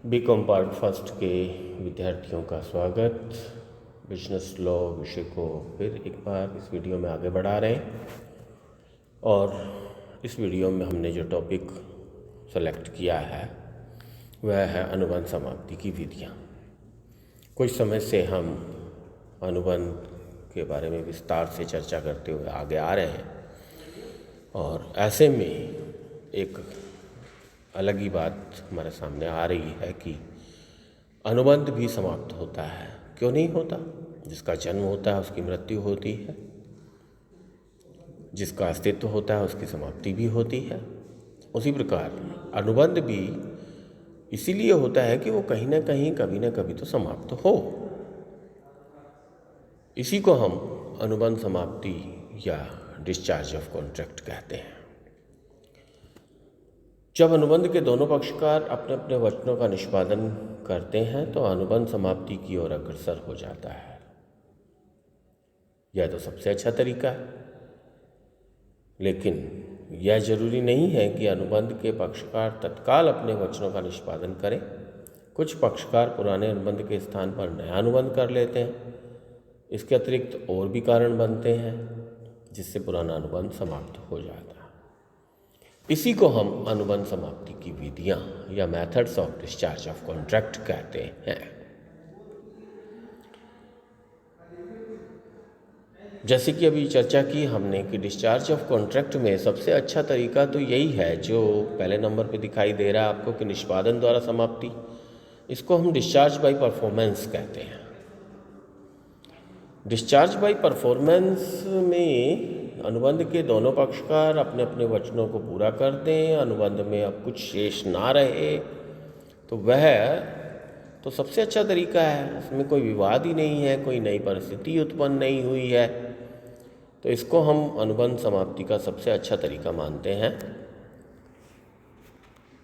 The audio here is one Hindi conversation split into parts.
बीकॉम पार्ट फर्स्ट के विद्यार्थियों का स्वागत। बिजनेस लॉ विषय को फिर एक बार इस वीडियो में आगे बढ़ा रहे हैं और इस वीडियो में हमने जो टॉपिक सेलेक्ट किया है वह है अनुबंध समाप्ति की विधियाँ। कुछ समय से हम अनुबंध के बारे में विस्तार से चर्चा करते हुए आगे आ रहे हैं और ऐसे में एक अलग ही बात हमारे सामने आ रही है कि अनुबंध भी समाप्त होता है। क्यों नहीं होता? जिसका जन्म होता है उसकी मृत्यु होती है, जिसका अस्तित्व होता है उसकी समाप्ति भी होती है। उसी प्रकार अनुबंध भी इसीलिए होता है कि वो कहीं ना कहीं कभी ना कभी तो समाप्त हो। इसी को हम अनुबंध समाप्ति या डिस्चार्ज ऑफ कॉन्ट्रैक्ट कहते हैं। जब अनुबंध के दोनों पक्षकार अपने अपने वचनों का निष्पादन करते हैं तो अनुबंध समाप्ति की ओर अग्रसर हो जाता है। यह तो सबसे अच्छा तरीका है, लेकिन यह जरूरी नहीं है कि अनुबंध के पक्षकार तत्काल अपने वचनों का निष्पादन करें। कुछ पक्षकार पुराने अनुबंध के स्थान पर नया अनुबंध कर लेते हैं। इसके अतिरिक्त और भी कारण बनते हैं जिससे पुराना अनुबंध समाप्त हो जाता है। इसी को हम अनुबंध समाप्ति की विधियां या methods of discharge of contract कहते हैं। जैसे कि अभी चर्चा की हमने कि डिस्चार्ज ऑफ कॉन्ट्रैक्ट में सबसे अच्छा तरीका तो यही है जो पहले नंबर पे दिखाई दे रहा है आपको कि निष्पादन द्वारा समाप्ति। इसको हम डिस्चार्ज बाय परफॉर्मेंस कहते हैं। डिस्चार्ज बाय परफॉर्मेंस में अनुबंध के दोनों पक्षकार अपने अपने वचनों को पूरा कर दें, अनुबंध में अब कुछ शेष ना रहे तो वह तो सबसे अच्छा तरीका है। उसमें कोई विवाद ही नहीं है, कोई नई परिस्थिति उत्पन्न नहीं हुई है, तो इसको हम अनुबंध समाप्ति का सबसे अच्छा तरीका मानते हैं।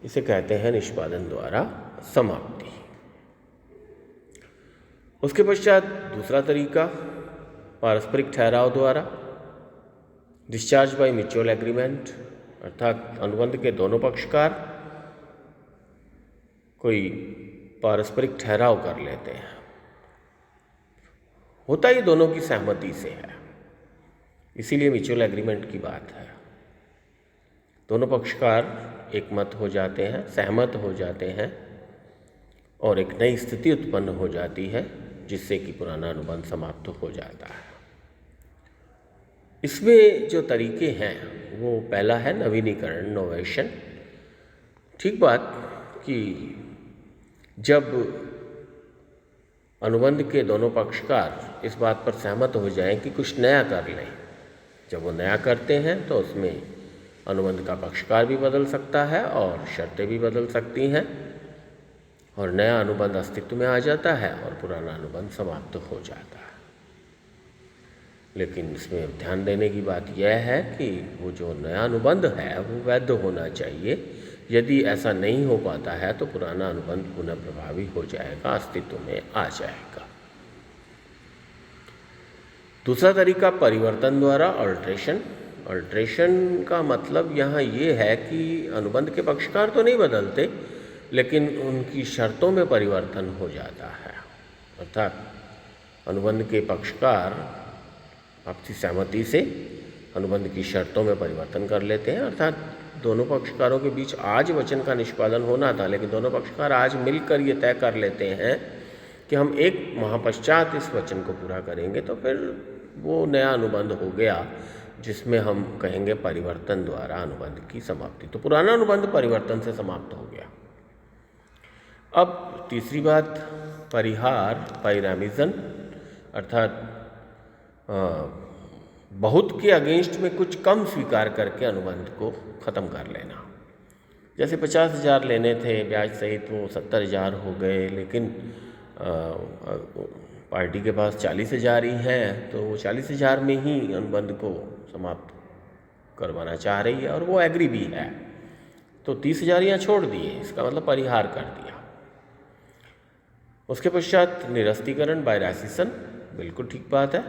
इसे कहते हैं निष्पादन द्वारा समाप्ति। उसके पश्चात दूसरा तरीका पारस्परिक ठहराव द्वारा डिस्चार्ज बाय म्यूचुअल एग्रीमेंट, अर्थात अनुबंध के दोनों पक्षकार कोई पारस्परिक ठहराव कर लेते हैं। होता ही दोनों की सहमति से है, इसीलिए म्यूचुअल एग्रीमेंट की बात है। दोनों पक्षकार एक मत हो जाते हैं, सहमत हो जाते हैं और एक नई स्थिति उत्पन्न हो जाती है जिससे कि पुराना अनुबंध समाप्त हो जाता है। इसमें जो तरीके हैं वो पहला है नवीनीकरण, नोवेशन। ठीक बात कि जब अनुबंध के दोनों पक्षकार इस बात पर सहमत हो जाएं कि कुछ नया कर लें, जब वो नया करते हैं तो उसमें अनुबंध का पक्षकार भी बदल सकता है और शर्तें भी बदल सकती हैं और नया अनुबंध अस्तित्व में आ जाता है और पुराना अनुबंध समाप्त हो जाता है। लेकिन इसमें ध्यान देने की बात यह है कि वो जो नया अनुबंध है वो वैध होना चाहिए। यदि ऐसा नहीं हो पाता है तो पुराना अनुबंध पुनः प्रभावी हो जाएगा, अस्तित्व में आ जाएगा। दूसरा तरीका परिवर्तन द्वारा अल्ट्रेशन। अल्ट्रेशन का मतलब यहाँ ये है कि अनुबंध के पक्षकार तो नहीं बदलते लेकिन उनकी शर्तों में परिवर्तन हो जाता है। अर्थात अनुबंध के पक्षकार आपसी सहमति से अनुबंध की शर्तों में परिवर्तन कर लेते हैं। अर्थात दोनों पक्षकारों के बीच आज वचन का निष्पादन होना था, लेकिन दोनों पक्षकार आज मिलकर ये तय कर लेते हैं कि हम एक माह पश्चात इस वचन को पूरा करेंगे, तो फिर वो नया अनुबंध हो गया जिसमें हम कहेंगे परिवर्तन द्वारा अनुबंध की समाप्ति। तो पुराना अनुबंध परिवर्तन से समाप्त हो गया। अब तीसरी बात परिहार, पायरामिजन, अर्थात बहुत के अगेंस्ट में कुछ कम स्वीकार करके अनुबंध को ख़त्म कर लेना। जैसे 50,000 लेने थे ब्याज सहित, वो 70,000 हो गए, लेकिन पार्टी के पास 40,000 ही हैं तो वो 40,000 में ही अनुबंध को समाप्त करवाना चाह रही है और वो एग्री भी है, तो 30,000 यहाँ छोड़ दिए, इसका मतलब परिहार कर दिया। उसके पश्चात निरस्तीकरण बाय रेसिशन, बिल्कुल ठीक बात है।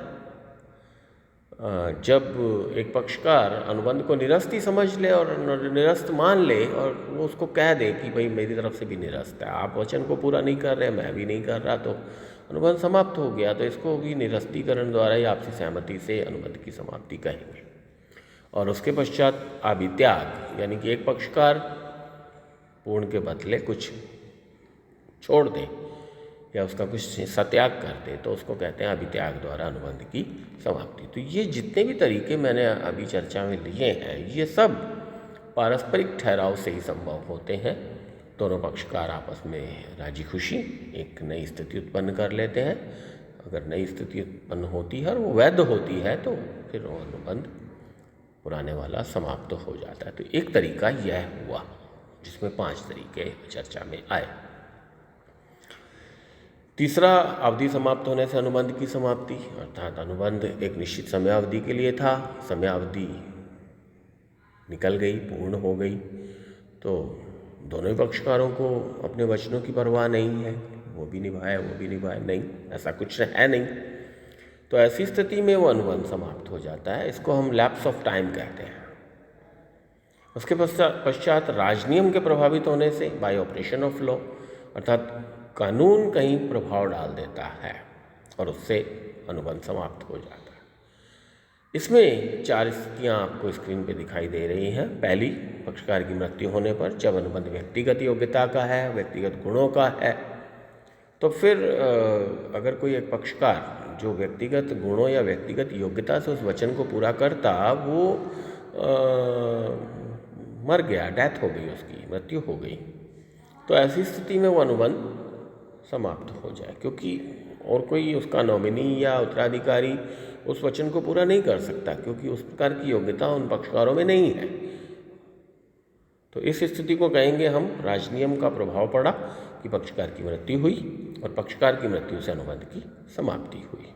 जब एक पक्षकार अनुबंध को निरस्त ही समझ ले और निरस्त मान ले और वो उसको कह दे कि भाई मेरी तरफ से भी निरस्त है, आप वचन को पूरा नहीं कर रहे, मैं भी नहीं कर रहा, तो अनुबंध समाप्त हो गया। तो इसको भी निरस्तीकरण द्वारा या आपसी सहमति से अनुबंध की समाप्ति कहेंगे। और उसके पश्चात अभित्याग, यानी कि एक पक्षकार पूर्ण के बदले कुछ छोड़ दे या उसका कुछ सत्याग कर दे तो उसको कहते हैं अभित्याग द्वारा अनुबंध की समाप्ति। तो ये जितने भी तरीके मैंने अभी चर्चा में लिए हैं, ये सब पारस्परिक ठहराव से ही संभव होते हैं। दोनों पक्षकार आपस में राजी खुशी एक नई स्थिति उत्पन्न कर लेते हैं। अगर नई स्थिति उत्पन्न होती है और वो वैध होती है तो फिर वो अनुबंध पुराने वाला समाप्त हो जाता है। तो एक तरीका यह हुआ जिसमें 5 तरीके चर्चा में आए। तीसरा, अवधि समाप्त होने से अनुबंध की समाप्ति, अर्थात अनुबंध एक निश्चित समयावधि के लिए था, समयावधि निकल गई, पूर्ण हो गई, तो दोनों ही पक्षकारों को अपने वचनों की परवाह नहीं है, वो भी निभाए वो भी निभाए, नहीं, ऐसा कुछ है नहीं। तो ऐसी स्थिति में वो अनुबंध समाप्त हो जाता है। इसको हम लैप्स ऑफ टाइम कहते हैं। उसके पश्चात राजनियम के प्रभावित होने से, बाय ऑपरेशन ऑफ लॉ, अर्थात कानून कहीं प्रभाव डाल देता है और उससे अनुबंध समाप्त हो जाता है। इसमें 4 स्थितियाँ आपको स्क्रीन पे दिखाई दे रही हैं। पहली, पक्षकार की मृत्यु होने पर, जब अनुबंध व्यक्तिगत योग्यता का है, व्यक्तिगत गुणों का है, तो फिर अगर कोई एक पक्षकार जो व्यक्तिगत गुणों या व्यक्तिगत योग्यता से उस वचन को पूरा करता, वो मर गया, डेथ हो गई, उसकी मृत्यु हो गई, तो ऐसी स्थिति में वो अनुबंध समाप्त हो जाए, क्योंकि और कोई उसका नॉमिनी या उत्तराधिकारी उस वचन को पूरा नहीं कर सकता, क्योंकि उस प्रकार की योग्यता उन पक्षकारों में नहीं है। तो इस स्थिति को कहेंगे हम राजनियम का प्रभाव पड़ा कि पक्षकार की मृत्यु हुई और पक्षकार की मृत्यु से अनुबंध की समाप्ति हुई।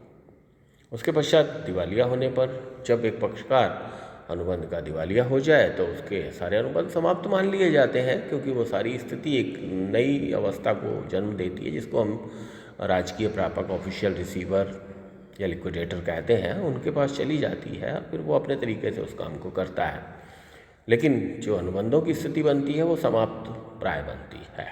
उसके पश्चात दिवालिया होने पर, जब एक पक्षकार अनुबंध का दिवालिया हो जाए तो उसके सारे अनुबंध समाप्त मान लिए जाते हैं, क्योंकि वो सारी स्थिति एक नई अवस्था को जन्म देती है, जिसको हम राजकीय प्रापक, ऑफिशियल रिसीवर या लिक्विडेटर कहते हैं, उनके पास चली जाती है, फिर वो अपने तरीके से उस काम को करता है। लेकिन जो अनुबंधों की स्थिति बनती है वो समाप्त प्राय बनती है।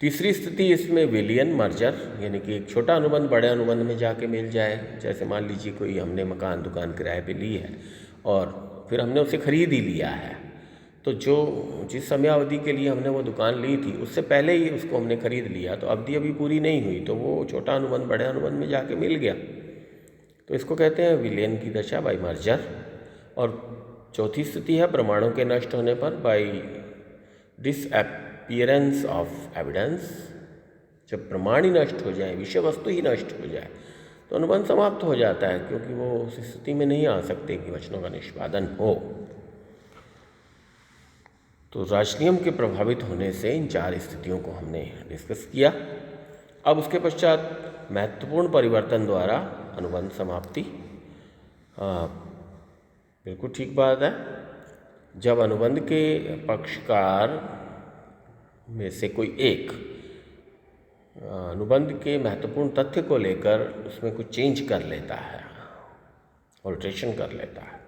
तीसरी स्थिति इसमें विलियन मर्जर, यानी कि एक छोटा अनुबंध बड़े अनुबंध में जाके मिल जाए। जैसे मान लीजिए कोई हमने मकान दुकान किराए पे ली है और फिर हमने उसे खरीद ही लिया है, तो जिस समयावधि के लिए हमने वो दुकान ली थी उससे पहले ही उसको हमने खरीद लिया, तो अवधि अभी पूरी नहीं हुई, तो वो छोटा अनुबंध बड़े अनुबंध में जाके मिल गया, तो इसको कहते हैं विलियन की दशा बाय मर्जर। और चौथी स्थिति है प्रमाणों के नष्ट होने पर, बाय डिसअपीयरेंस ऑफ एविडेंस। जब प्रमाण ही नष्ट हो जाए, विषय वस्तु ही नष्ट हो जाए, तो अनुबंध समाप्त हो जाता है, क्योंकि वो उस स्थिति में नहीं आ सकते कि वचनों का निष्पादन हो। तो राजनियम के प्रभावित होने से इन 4 स्थितियों को हमने डिस्कस किया। अब उसके पश्चात महत्वपूर्ण परिवर्तन द्वारा अनुबंध समाप्ति। बिल्कुल ठीक बात है। जब अनुबंध के पक्षकार में से कोई एक अनुबंध के महत्वपूर्ण तथ्य को लेकर उसमें कुछ चेंज कर लेता है, ऑल्ट्रेशन कर लेता है,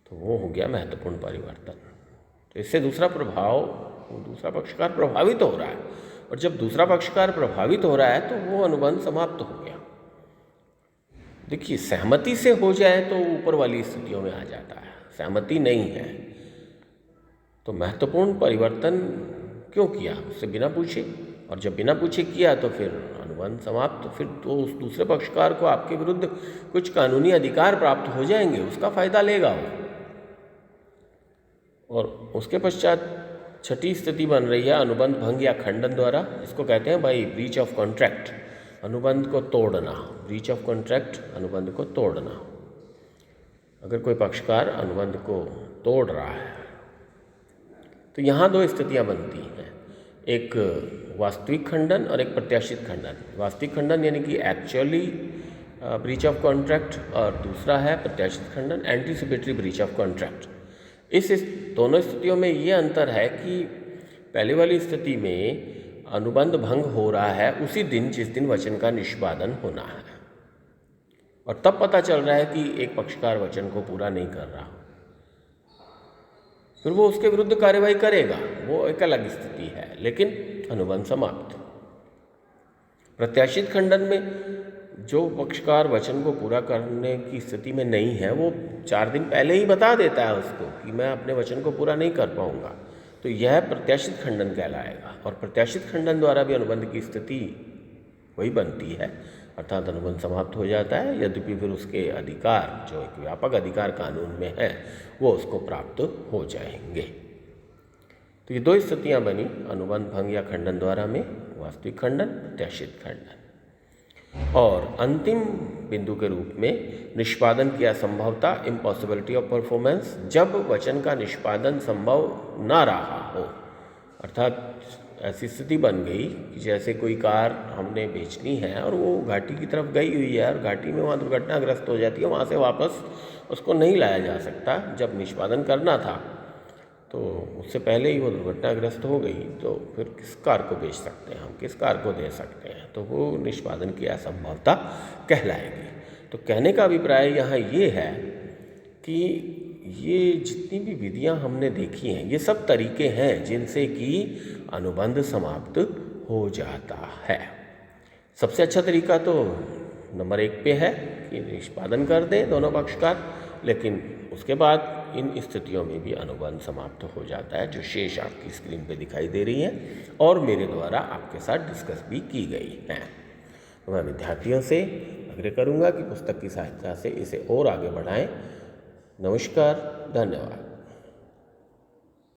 तो वो हो गया महत्वपूर्ण परिवर्तन। तो इससे दूसरा पक्षकार प्रभावित हो रहा है, और जब दूसरा पक्षकार प्रभावित हो रहा है तो वो अनुबंध समाप्त हो गया। देखिए, सहमति से हो जाए तो ऊपर वाली स्थितियों में आ जाता है, सहमति नहीं है तो महत्वपूर्ण परिवर्तन क्यों किया, उससे बिना पूछे, और जब बिना पूछे किया तो फिर अनुबंध समाप्त। फिर तो उस दूसरे पक्षकार को आपके विरुद्ध कुछ कानूनी अधिकार प्राप्त हो जाएंगे, उसका फायदा लेगा वो। और उसके पश्चात छठी स्थिति बन रही है अनुबंध भंग या खंडन द्वारा, इसको कहते हैं बाय ब्रीच ऑफ कॉन्ट्रैक्ट, अनुबंध को तोड़ना। ब्रीच ऑफ कॉन्ट्रैक्ट, अनुबंध को तोड़ना। अगर कोई पक्षकार अनुबंध को तोड़ रहा है तो यहाँ 2 स्थितियाँ बनती हैं, एक वास्तविक खंडन और एक प्रत्याशित खंडन। वास्तविक खंडन यानी कि एक्चुअली ब्रीच ऑफ कॉन्ट्रैक्ट, और दूसरा है प्रत्याशित खंडन, एंटीसिपेटरी ब्रीच ऑफ कॉन्ट्रैक्ट। इस दोनों स्थितियों में ये अंतर है कि पहले वाली स्थिति में अनुबंध भंग हो रहा है उसी दिन जिस दिन वचन का निष्पादन होना है, और तब पता चल रहा है कि एक पक्षकार वचन को पूरा नहीं कर रहा, फिर वो उसके विरुद्ध कार्यवाही करेगा, वो एक अलग स्थिति है, लेकिन अनुबंध समाप्त। प्रत्याशित खंडन में जो पक्षकार वचन को पूरा करने की स्थिति में नहीं है, वो 4 दिन पहले ही बता देता है उसको कि मैं अपने वचन को पूरा नहीं कर पाऊंगा, तो यह प्रत्याशित खंडन कहलाएगा। और प्रत्याशित खंडन द्वारा भी अनुबंध की स्थिति वही बनती है, अर्थात अनुबंध समाप्त हो जाता है, यद्यपि फिर उसके अधिकार जो एक व्यापक अधिकार कानून में है वो उसको प्राप्त हो जाएंगे। तो ये 2 स्थितियाँ बनी अनुबंध भंग या खंडन द्वारा में, वास्तविक खंडन, प्रत्याशित खंडन। और अंतिम बिंदु के रूप में निष्पादन की असंभवता, इम्पॉसिबिलिटी ऑफ परफॉर्मेंस, जब वचन का निष्पादन संभव ना रहा हो, अर्थात ऐसी स्थिति बन गई कि जैसे कोई कार हमने बेचनी है और वो घाटी की तरफ गई हुई है और घाटी में वहाँ दुर्घटनाग्रस्त हो जाती है, वहाँ से वापस उसको नहीं लाया जा सकता। जब निष्पादन करना था तो उससे पहले ही वो दुर्घटनाग्रस्त हो गई, तो फिर किस कार को बेच सकते हैं हम, किस कार को दे सकते हैं, तो वो निष्पादन की असंभवता कहलाएगी। तो कहने का अभिप्राय यहाँ ये है कि ये जितनी भी विधियाँ हमने देखी हैं, ये सब तरीके हैं जिनसे कि अनुबंध समाप्त हो जाता है। सबसे अच्छा तरीका तो नंबर 1 पे है कि निष्पादन कर दें दोनों पक्षकार, लेकिन उसके बाद इन स्थितियों में भी अनुबंध समाप्त हो जाता है, जो शेष आपकी स्क्रीन पे दिखाई दे रही हैं और मेरे द्वारा आपके साथ डिस्कस भी की गई हैं। मैं विद्यार्थियों से आग्रह करूँगा कि पुस्तक की सहायता से इसे और आगे बढ़ाएं। नमस्कार, धन्यवाद।